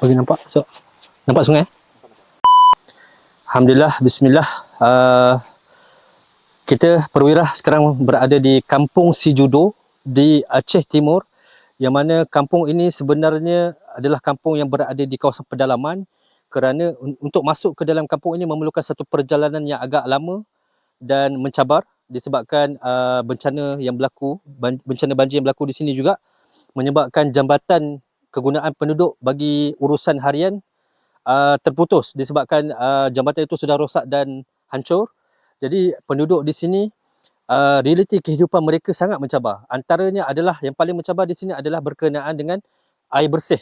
Bagi nampak? So, nampak sungai? Alhamdulillah, bismillah. Kita perwira sekarang berada di Kampung Sijudo di Aceh Timur, yang mana kampung ini sebenarnya adalah kampung yang berada di kawasan pedalaman, kerana untuk masuk ke dalam kampung ini memerlukan satu perjalanan yang agak lama dan mencabar disebabkan bencana yang berlaku, bencana banjir yang berlaku di sini juga menyebabkan jambatan kegunaan penduduk bagi urusan harian terputus disebabkan jambatan itu sudah rosak dan hancur. Jadi penduduk di sini realiti kehidupan mereka sangat mencabar. Antaranya adalah yang paling mencabar di sini adalah berkenaan dengan air bersih.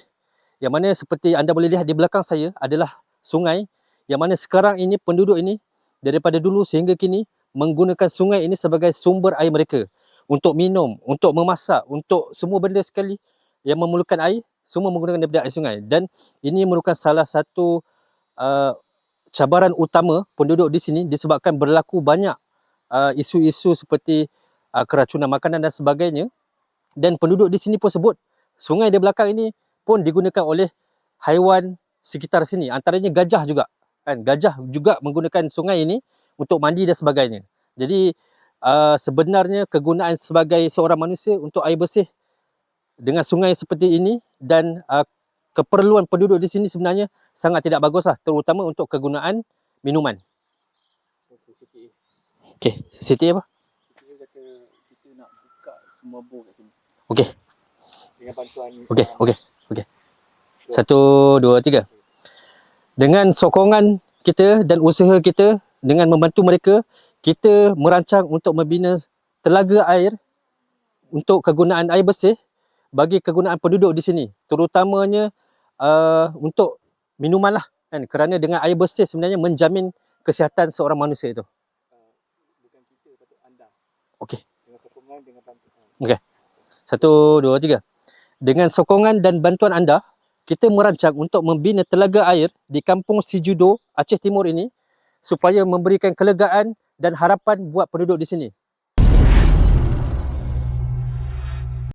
Yang mana seperti anda boleh lihat di belakang saya adalah sungai, yang mana sekarang ini penduduk ini daripada dulu sehingga kini menggunakan sungai ini sebagai sumber air mereka untuk minum, untuk memasak, untuk semua benda sekali yang memerlukan air, semua menggunakan daripada air sungai. Dan ini merupakan salah satu uh, cabaran utama penduduk di sini disebabkan berlaku banyak isu-isu seperti keracunan makanan dan sebagainya. Dan penduduk di sini pun sebut sungai di belakang ini pun digunakan oleh haiwan sekitar sini, antaranya gajah juga kan. Gajah juga menggunakan sungai ini untuk mandi dan sebagainya. Jadi sebenarnya kegunaan sebagai seorang manusia untuk air bersih dengan sungai seperti ini dan keperluan penduduk di sini sebenarnya sangat tidak baguslah, terutama untuk kegunaan minuman. Okey, Siti apa? Kita kata kita nak buka semua bor kat sini Okey. dengan bantuan Okey. 1, 2, 3. Dengan sokongan kita dan usaha kita dengan membantu mereka, kita merancang untuk membina telaga air untuk kegunaan air bersih bagi kegunaan penduduk di sini, terutamanya untuk minuman lah kan, kerana dengan air bersih sebenarnya menjamin kesihatan seorang manusia itu. bukan kita, patut anda Okey. dengan sokongan, dengan bantuan. Okey. 1, 2, 3. Dengan sokongan dan bantuan anda, kita merancang untuk membina telaga air di Kampung Sijudo, Aceh Timur ini supaya memberikan kelegaan dan harapan buat penduduk di sini.